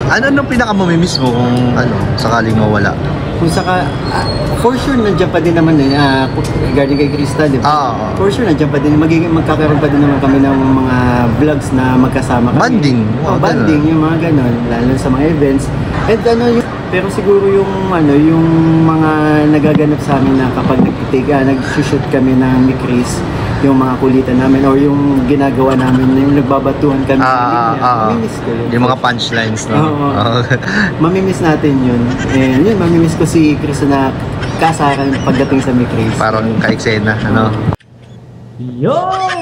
Ano nung pinakamamimiss mo kung ano, sakaling mawala? Kung saka, for sure nandiyan pa din naman regarding kay Krista, di ba? For sure nandiyan pa din, magkakaroon pa din naman kami ng mga vlogs na magkasama kami. Banding. Banding, yung mga ganon, lalo sa mga events. And pero siguro yung mga nagaganap sa amin na kapag nag-shoot kami ng ni Chris, yung mga kulitan namin or yung ginagawa namin, yung nagbabatuhan kami mamimiss ko yun. Yung mga punchlines, no? Mamimiss natin yun. And yun, mamimiss ko si Chris na kasaran pagdating sa Chris. Parang ka-eksena, ano? Yo!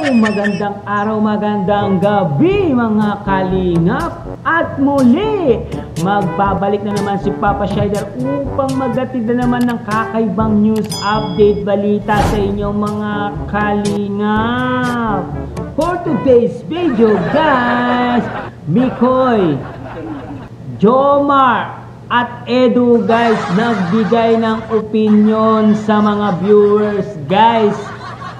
Magandang araw, magandang gabi mga kalingap! At muli, magbabalik na naman si Papa Shider upang magdatid na naman ng kakaibang news update balita sa inyong mga kalingap. For today's video guys, Mikoy, Jomar at Edu guys nagbigay ng opinion sa mga viewers guys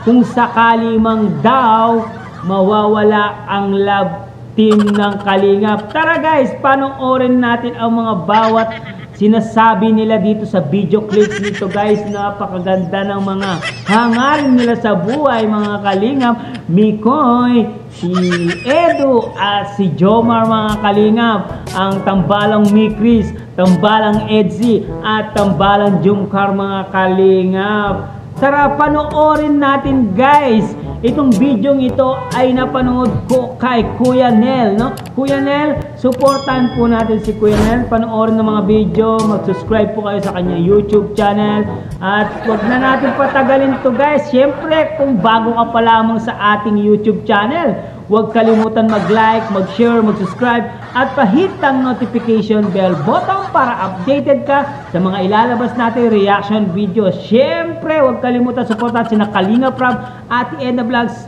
kung sakali mang daw mawawala ang love team ng Kalingap. Tara guys, panoorin natin ang mga bawat sinasabi nila dito sa video clips nito guys. Napakaganda ng mga hangarin nila sa buhay mga Kalingap. Mikoy, si Edu at si Jomar mga Kalingap. Ang tambalang Mikris, tambalang Edzi at tambalang Jumcar mga Kalingap. Tara, panoorin natin guys. Itong video ito ay napanood ko kay Kuya Nel, no? Kuya Nel, supportan po natin si Kuya Nel. Panoorin ng mga video, mag-subscribe po kayo sa kanyang YouTube channel. At wag na natin patagalin to guys. Siyempre, kung bago ka pa lamang sa ating YouTube channel, huwag kalimutan mag-like, mag-share, mag-subscribe at pa-hit ang notification bell button para updated ka sa mga ilalabas natin reaction video. Siyempre, huwag kalimutan supportan sina Kalingap Rob, Ate Edna Vlogs,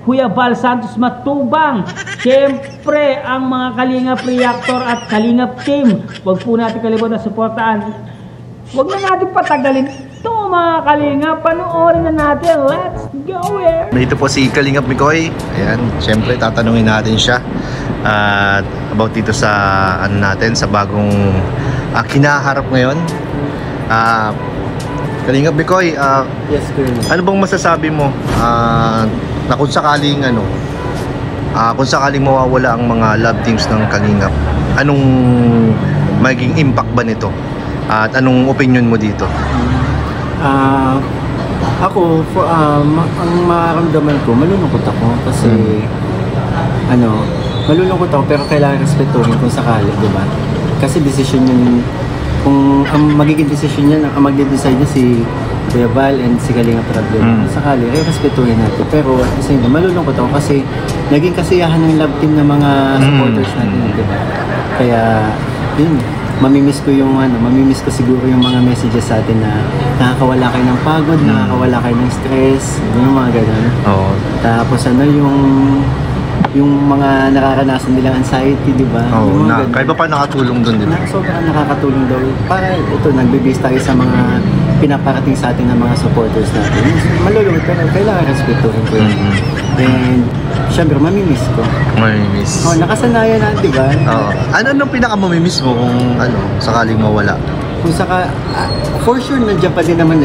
Kuya Val Santos Matubang. Siyempre, ang mga Kalingap Reactor at Kalingap Team. Huwag po natin kalimutan supportan. Huwag na natin patagalin ito mga Kalingap, panoorin na natin. Let's go it! Dito po si Kalingap Mikoy. Ayan, syempre tatanungin natin siya about dito sa ano natin, sa bagong kinaharap ngayon. Kalingap Mikoy, yes, ano bang masasabi mo na kung sakaling kung sakaling mawawala ang mga love teams ng Kalingap, anong magiging impact ba nito? At anong opinion mo dito? Ako, ang mararamdaman ko, malulungkot ako kasi malulungkot ako pero kailangan respetuhin kung sakali, di ba? Kasi decision yun, kung ang magiging decision niya, ang mag-decide niya si Kuya Val and si Kalingap Rob, kung sakali, respetuhin natin. Pero at the same time, malulungkot ako kasi naging kasiyahan ng love team ng mga supporters natin, di ba? Kaya, yun, mamimiss ko siguro yung mga messages sa atin na nakakawala kayo ng pagod, nakakawala kayo ng stress, yung mga ganun. Tapos yung mga nararanasan nilang anxiety, di ba? Kahit pa nakatulong doon, di ba? Sobrang nakakatulong daw. Para ito, nagbibase tayo sa mga pinaparating sa atin ng mga supporters natin. Malulungkot pero kailangan respetuhin ko yun. And syempre, mamimiss ko. Mamimiss. Nakasanayan na, di ba? Ano nung pinakamamimiss mo kung ano, sakaling mawala? Kung saka, for sure nandiyan pa din naman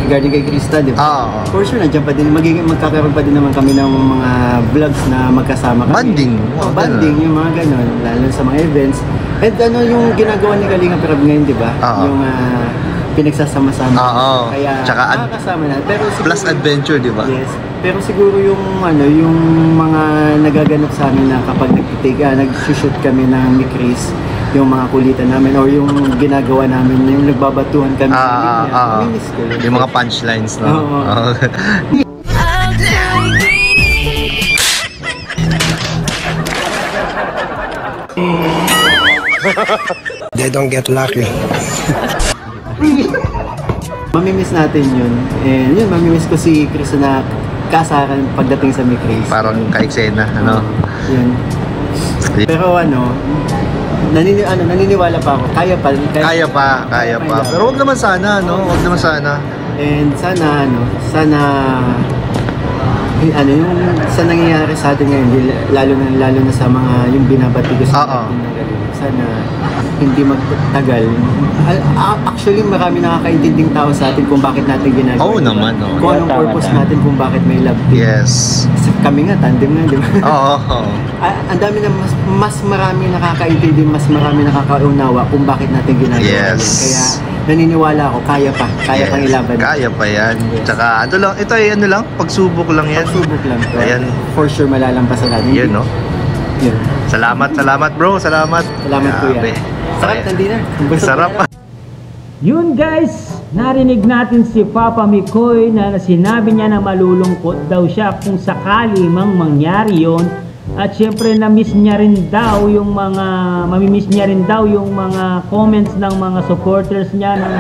regarding kay Krista, di ba? For sure nandiyan pa din, magkakaroon pa din naman kami ng mga vlogs na magkasama kami. Banding. Banding, yung mga ganon, lalo sa mga events. And yung ginagawa ni Kalingap Rob ngayon, di ba? Yung pinagsasama-sama. Kaya makakasama na. Pero siguro, plus adventure, di ba? Yes. Pero siguro yung mga nagaganap sa amin na kapag nag-shoot kami ng ni Chris, yung mga kulitan namin or yung ginagawa namin, yung nagbabatuhan kami mamimiss ko yun. Yung mga punchlines, no? They don't get lucky. Mamimiss natin yun. And yun, mamimiss ko si Chris na kasaran pagdating sa Chris. Parang ka-eksena, ano? Yun. Pero naniniwala pa ako. Kaya pa. Pero wag naman sana, no? Wag naman sana. And sana ano yung sa nangyayari sa atin ngayon, lalo na sa mga yung binabati ko sa atin ng Kalingap, sana hindi magtagal. Actually, marami nakakaintinding tao sa atin kung bakit natin ginagawa. Oo naman, no. Kung anong purpose natin, kung bakit may love team. Yes. Kami nga, tandem nga, di ba? Oo. Ang dami na mas marami nakakaintindi, mas marami nakakaunawa kung bakit natin ginagawa. Yes. Yan. Kaya naniniwala ako, kaya pang ilaban. Kaya pa yan. Yes. Tsaka, ito ay ano lang, pagsubok lang yan. Pagsubok lang to. Ayan. For sure malalampasan natin. Yun, no? Yun. Salamat bro, salamat. Salamat kuya. Grabe. Sarap, nandina. Sarap. Yun guys, narinig natin si Papa Mikoy na sinabi niya na malulungkot daw siya kung sakali mang mangyari yon. At syempre mamimiss niya rin daw yung mga comments ng mga supporters niya, ng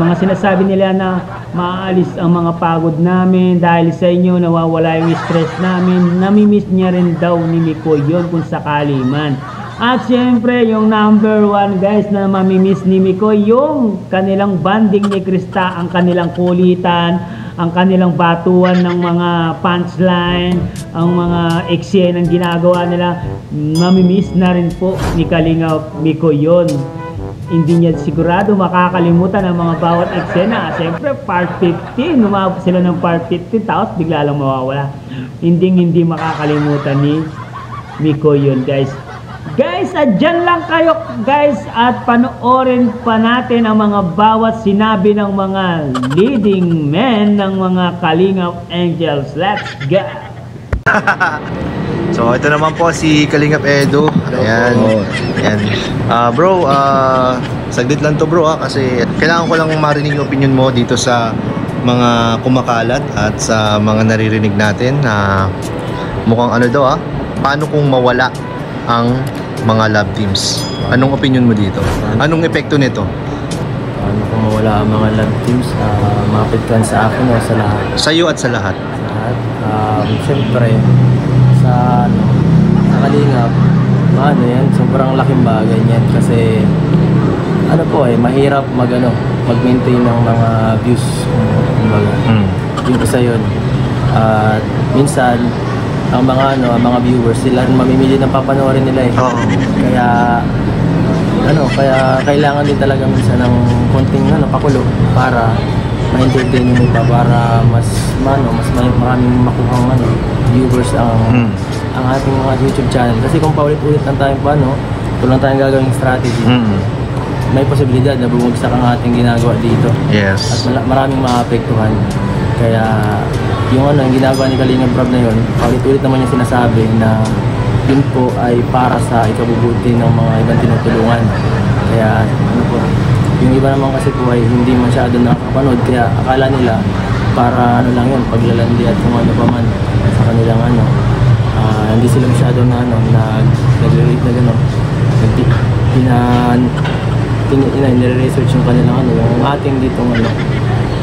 mga sinasabi nila na maaalis ang mga pagod namin dahil sa inyo, nawawala yung stress namin. Namimiss niya rin daw ni Mikoy yun kung sakali man. At syempre, yung number one guys na mamimiss ni Mikoy, yung kanilang banding ni Krista, ang kanilang kulitan, ang kanilang batuan ng mga punchline, ang mga eksenang ginagawa nila, mamimiss na rin po ni Kalingap Mikoy yun. Hindi niya sigurado makakalimutan ang mga bawat eksena. Siyempre, part 15, umabot sila ng part 15, tapos bigla lang mawawala. Hindi makakalimutan ni Mikoy yun guys. Guys, dyan lang kayo guys at panoorin pa natin ang mga bawat sinabi ng mga leading men ng mga Kalingap Angels. Let's go! So ito naman po si Kalingap Edu. Ayan. Ayan. Bro, saglit lang to bro kasi kailangan ko lang marinig yung opinion mo dito sa mga kumakalat at sa mga naririnig natin na mukhang ano daw paano kung mawala ang mga love teams. Anong opinion mo dito? Anong epekto nito? Ano kung mawala ang mga love teams, maapektuhan sa akin o sa lahat? Sa iyo at sa lahat. Sa lahat. Siyempre, sa Kalingap, yan, sobrang laking bagay niyan kasi mahirap mag-maintain ng mga views. Yung isa yun. At minsan, ang mga viewers sila mamimili ng papanoorin nila eh. Kaya kailangan din talaga minsan ng konting pakulo para ma-entertain yung iba, para mas maraming makuhang viewers ang ating mga YouTube channel. Kasi kung paulit-ulit lang tayong ito lang tayong gagawing strategy. May posibilidad na bumagsak ang ating ginagawa dito. Yes. At maraming maapektuhan. Kaya yung ginagawa ni Kalingap Rob na yun, paulit-ulit naman yung sinasabi na yun po ay para sa ikabubuti ng mga ibang tinutulungan. Kaya yung iba naman kasi po ay hindi masyado nakakapanood, kaya akala nila para lang yun, paglalandi at kung ano pa man sa kanilang hindi sila masyado nag-relate na gano'n. Nire-research yung kanilang yung ating ditong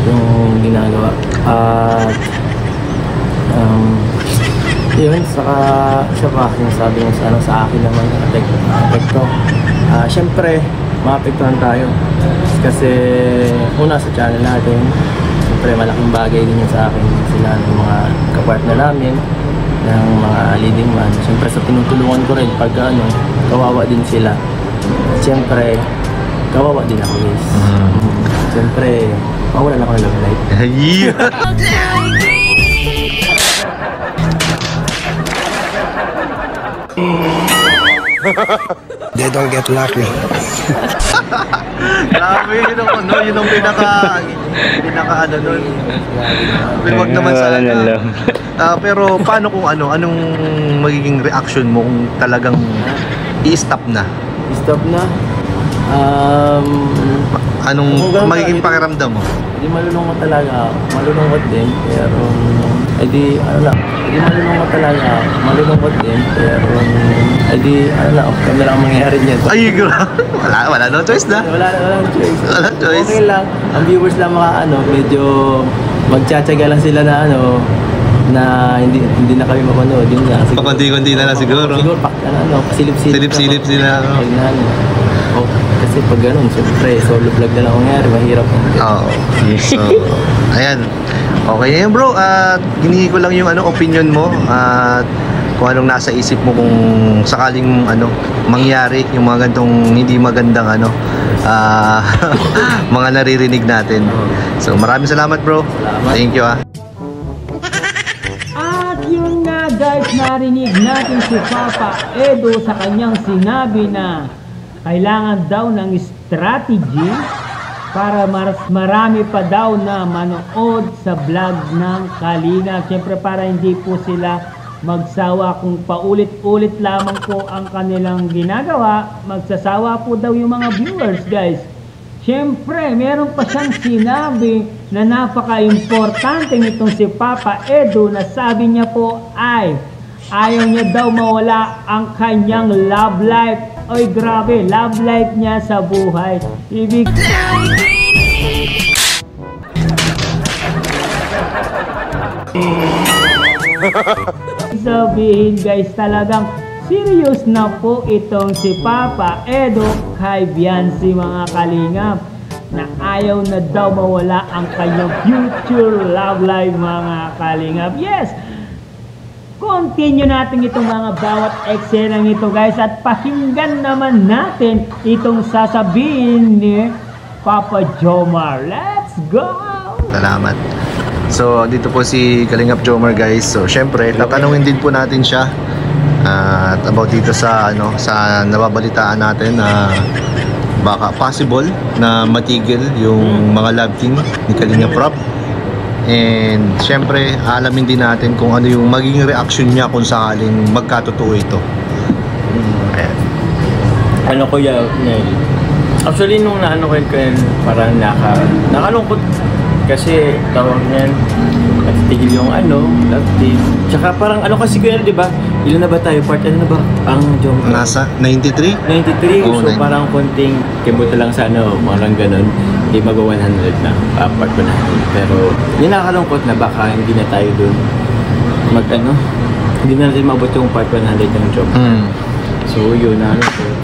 yung ginagawa. At yun, saka siya pa yung sabi niya sa akin naman epekto. Siyempre maapektuhan tayo kasi una sa channel natin, siyempre malaking bagay din yun sa akin, sila ng mga kapartner namin ng mga leading man. Siyempre sa tinutulungan ko rin pag kawawa din sila, siyempre kawawa din ako guys. Siyempre mawala na ako ng love life. They don't get lucky. Grabe, yun ang pinaka nun. Wag naman sana. Pero paano kung anong magiging reaction mo kung talagang i-stop na? I-stop na? Anong magiging pakiramdam mo? Hindi malulungkot talaga. Malulungkot din, pero malulungkot talaga. Malulungkot din, pero kami lang mangyayari niya. Ay, grabe. Wala no choice na. Wala choice. Wala choice. Okay lang. Ang viewers lang medyo magtsatsaga lang sila na hindi na kami mapanood. Yun nga. Pakunti-kunti na lang siguro. Siguro silip-silip sila. Kasi pag ganun, siyempre, solo vlog na lang mangyari, mahirap. Oo. So, ayan. Okay, bro, at hiningi ko lang yung opinion mo at kung anong nasa isip mo kung sakaling mangyari yung mga gantong hindi magandang mga naririnig natin. So maraming salamat, bro. Thank you. At yun nga guys, narinig natin si Papa Edo sa kanyang sinabi na kailangan daw ng strategy para mas marami pa daw na manood sa vlog ng Kalinga. Siyempre para hindi po sila magsawa kung paulit-ulit lamang po ang kanilang ginagawa, magsasawa po daw yung mga viewers guys. Siyempre, meron pa siyang sinabi na napaka-importante nitong si Papa Edo na sabi niya po ay ayaw niya daw mawala ang kanyang love life. Oy, grabe, love life niya sa buhay. Ibig sabihin guys, talagang serious na po itong si Papa Edo kay Biancy mga kalingap na ayaw na daw mawala ang kanyang future love life mga kalingap. Yes! Continue natin itong mga bawat eksenang ito guys at pakinggan naman natin itong sasabihin ni Papa Jomar. Let's go! Salamat. So dito po si Kalingap Jomar guys. So syempre tatanungin din po natin siya at about dito sa sa nababalitaan natin na baka possible na matigil yung mga love team ni Kalingap Rob. And syempre alamin din natin kung ano yung magiging reaction niya kung sakaling magkatotoo ito. Ayan. Kuya Nel, actually nung naano ko yun parang nakalungkot kasi tawag niyan natitigil yung love team. Tsaka parang kasi kuya, di ba? Ilan na ba tayo? Part na ba ang Jomar? Nasa 93? 93. Oh, so parang konting kibuto lang sa parang ganun. Hindi mag-100 na. Part 100. Pero yun nakakalungkot na baka hindi na tayo dun hindi na natin mabot yung part 100 ng Jomar. So yun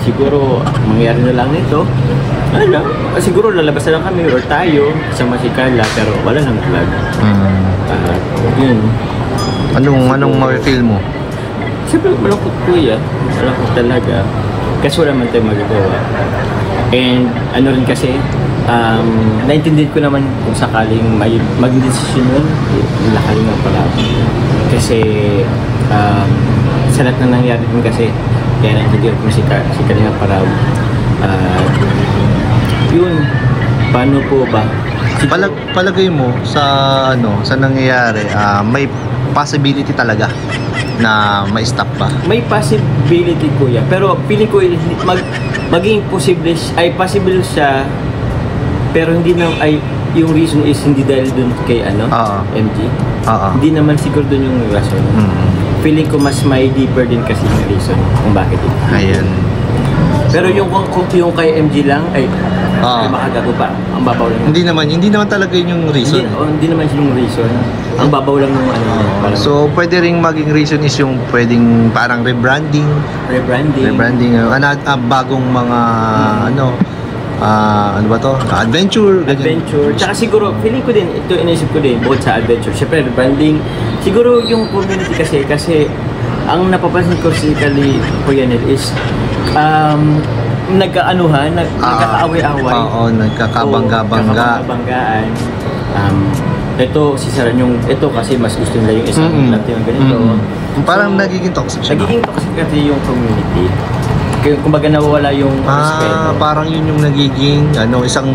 siguro mangyari na lang nito. Siguro lalabas na lang kami or tayo sa Masikala pero wala nang vlog. Yun. Anong ma-feel mo? Siyempre malungkot kuya. Malungkot talaga. Kasi wala man tayong magagawa. And rin kasi naintindihan ko naman kung sakaling mag-desisyon nun lakaling nga pala. Kasi sa lahat na nangyari din kasi kaya naintindihan ko si Kalinga Parab. Yun, paano po ba? Palagay mo sa sa nangyayari, may possibility talaga na ma-stop pa? May possibility kuya, pero feeling ko maging possible siya, pero hindi na yung reason is hindi dahil dun kay MG. Hindi naman siguro dun yung reason. Feeling ko mas may deeper din kasi yung reason kung bakit ito. Ayan. Pero yung kung yung kay MG lang ay makagago pa. Ang babaw lang. Hindi naman talaga yun yung reason. Hindi naman yung reason. Ang babaw lang ng So pwede ring maging reason is yung pwedeng parang rebranding, bagong mga ano ba to? Adventure. Tsaka siguro, feeling ko din, ito inisip ko din, bukod sa adventure. Siyempre, rebranding. Siguro yung community kasi ang napapansin ko si Kuya Nel is nagkakaaway-away. Oo, nagkakabangga-banggaan. Ito, sisaran yung, ito kasi mas gusto nila yung isang natin yung ganito. Parang nagiging toxic siya. Nagiging toxic kasi yung community. Kumbaga nawawala yung respeto. Parang yun yung nagiging isang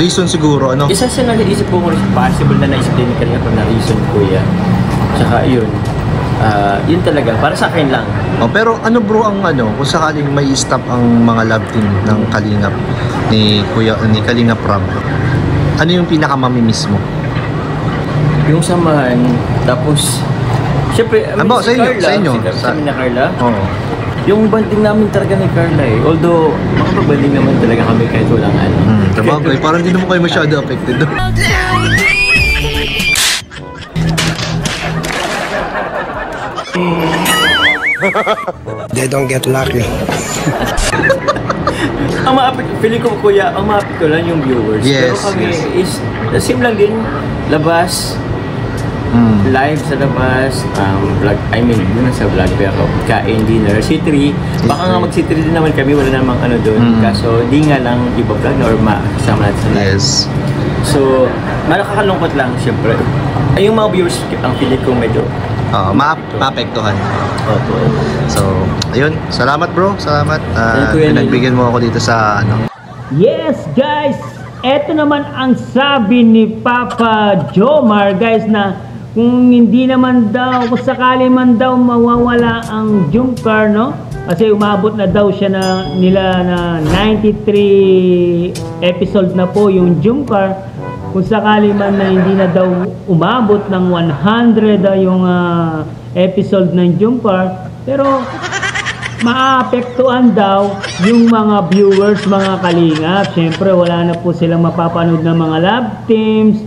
reason siguro Isa sa naisip ko possible na naisip din kanina kung na reason kuya. Tsaka yun. Yun talaga para sa akin lang. Pero bro ang kung sakaling may stop ang mga love team ng Kalingap ni Kalingap Rob. Ano yung pinaka-mamimiss mo? Yung samahan, tapos syempre, sa inyo. Sa amin na Carla. Oo. Yung banding namin talaga ni Carla Although, makapag-banding naman talaga kami kahit walang Sabagay, parang hindi naman kayo masyado affected. They don't get lucky. Ang feeling ko kuya, ang maapit ko lang yung viewers. Yes, pero kami is, same lang din, labas, live sa labas, vlog, I mean, yun sa vlog, pero kain, dinner, C3, baka nga mag C3 din naman kami, wala namang ano doon, kaso di nga lang iba vlog na or makasama natin sa live. Yes. So, malakakalungkot lang, syempre. Ay, yung mga viewers, ang feeling ko medyo Maapektuhan. opo. So, ayun. Salamat bro. Salamat. Thank you, Pinagbigyan mo ako dito sa ano. Yes guys, eto naman ang sabi ni Papa Jomar guys, na kung hindi naman daw, kung sakali man daw mawawala ang Jumcar, no? Kasi umabot na daw siya nila na 93 episode na po yung Jumcar. Kung sakali man na hindi na daw umabot ng 100 yung episode ng Jumcar, pero maapektuhan daw yung mga viewers, mga kalingap. Siyempre wala na po silang mapapanood ng mga love teams.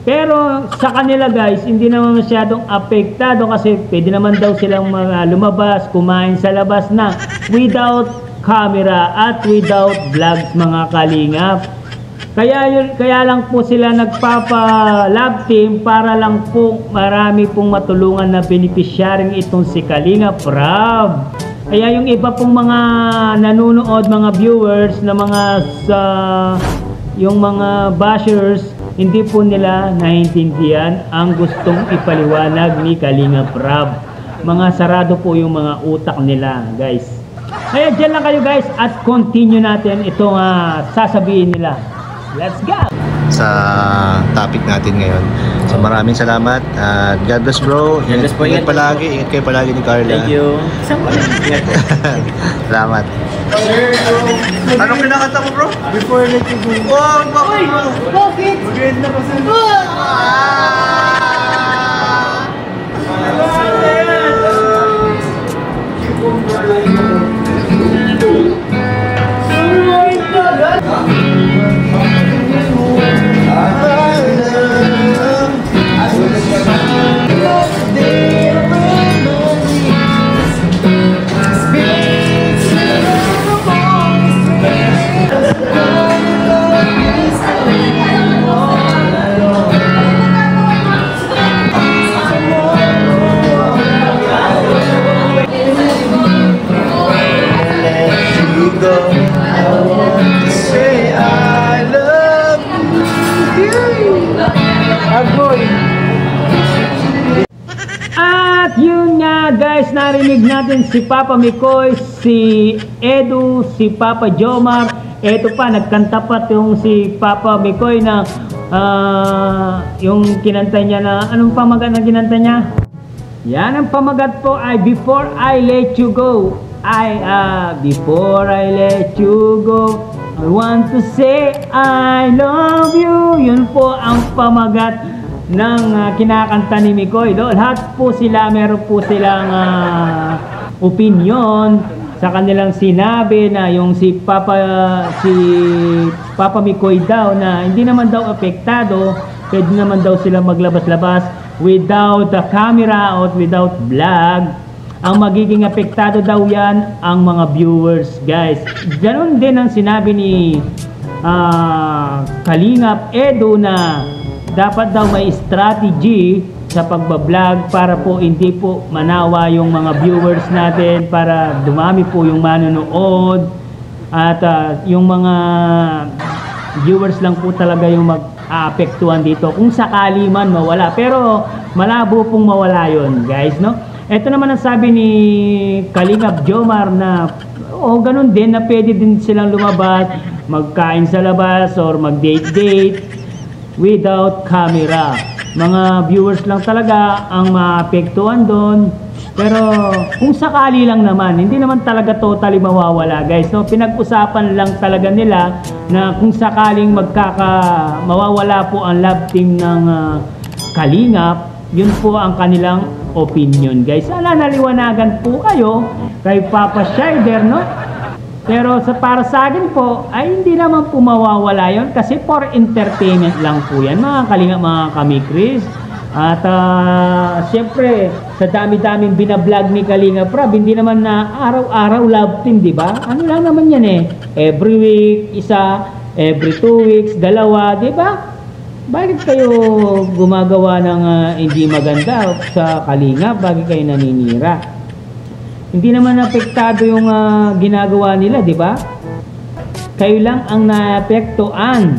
Pero sa kanila guys, hindi naman masyadong apektado kasi pwede naman daw silang lumabas, kumain sa labas na without camera at without vlogs, mga kalingap. Kaya lang po sila nagpapa-love team para lang po marami pong matulungan na beneficiaryong itong si Kalinga Prab. Kaya yung iba pong mga nanonood, mga viewers na yung mga bashers, hindi po nila naiintindihan ang gustong ipaliwanag ni Kalinga Prab. Mga sarado po yung mga utak nila, guys. Kaya dyan lang kayo guys at continue natin itong sasabihin nila. Let's go! Sa topic natin ngayon. So maraming salamat at God bless bro. God bless po. Ingat palagi. Ingat kayo palagi ni Carla. Thank you. Ingat po. Salamat. Anong kinakanta mo bro? Before let you go. Oh, bakit? Bakit? Maganda pa sa At yun nga guys, narinig natin si Papa Mikoy, si Edu, si Papa Jomar. Eto pa, nagkanta pa yung si Papa Mikoy na yung kinanta niya na, anong pamagat na kinanta niya? Yan ang pamagat po ay Before I Let You Go. Before I let you go, I want to say I love you. Yun po ang pamagat ng kinakanta ni Mikoy. Lahat po sila, meron po silang opinion sa kanilang sinabi na yung si Papa Mikoy daw na hindi naman daw apektado, pwede naman daw sila maglabas-labas without the camera or without vlog. Ang magiging apektado daw yan ang mga viewers guys. Ganon din ang sinabi ni Kalingap Edu na dapat daw may strategy sa pagbablog para po hindi po manawa yung mga viewers natin, para dumami po yung manonood at yung mga viewers lang po talaga yung mag-aapektuhan dito kung sakali man mawala, pero malabo pong mawala yon guys, no? Ito naman ang sabi ni Kalingap Jomar na ganun din na pwede din silang lumabas, magkain sa labas or mag-date without camera. Mga viewers lang talaga ang maapektuhan doon. Pero kung sakali lang naman, hindi naman talaga totally mawawala guys. So pinag-usapan lang talaga nila na kung sakaling mawawala po ang love team ng Kalingap, yun po ang kanilang opinion guys. Sana naliwanagan po kayo kay Papa Shider, no? Pero para sa akin po ay hindi naman po mawawala yun kasi for entertainment lang po yan mga Kalingap, mga Kamikris. At siyempre sa dami-daming binablog ni Kalinga Prab, hindi naman na araw-araw love team, di ba? Ano lang naman yan every week isa, every 2 weeks dalawa, di ba? Bakit kayo gumagawa ng hindi maganda sa Kalingap? Bakit kayo naninira? Hindi naman apektado yung ginagawa nila, di ba? Kayo lang ang naapektuhan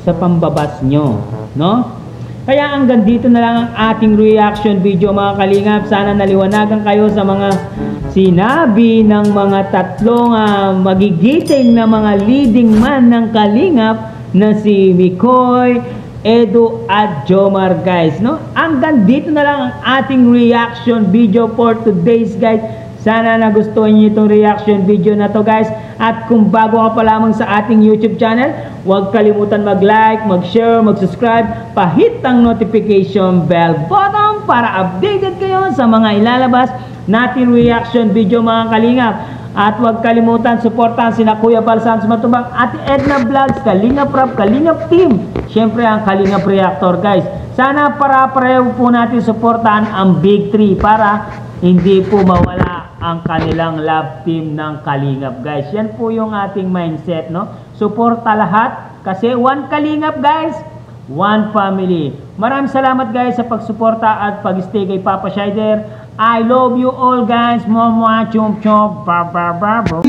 sa pambabas nyo, no? Kaya hanggang dito na lang ang ating reaction video mga Kalingap. Sana naliwanagan kayo sa mga sinabi ng mga tatlong magigiting na mga leading man ng Kalingap na si Mikoy, Edu at Jomar guys, no? Hanggang dito na lang ang ating reaction video for today's guys. Sana nagustuhan niyo itong reaction video na to guys. At kung bago ka pa lamang sa ating YouTube channel, huwag kalimutan mag-like, mag-share, mag-subscribe, pahit ang notification bell button para updated kayo sa mga ilalabas natin reaction video mga Kalingap. At huwag kalimutan suportahan sina Kuya Bal Santos Matubang, Ate Edna Vlogs, Kalingap Rap, Kalingap Team, syempre ang Kalingap Reactor guys. Sana para-pareho po natin suportahan ang Big 3 para hindi po mawala ang kanilang love team ng Kalingap guys. Yan po yung ating mindset, no? Suporta lahat kasi one Kalingap guys, one family. Maraming salamat guys sa pagsuporta at pag-stay kay Papa Shider. I love you all guys. Mama chum chum ba ba ba bro.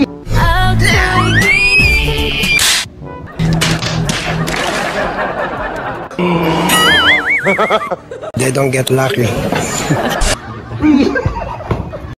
They don't get lucky.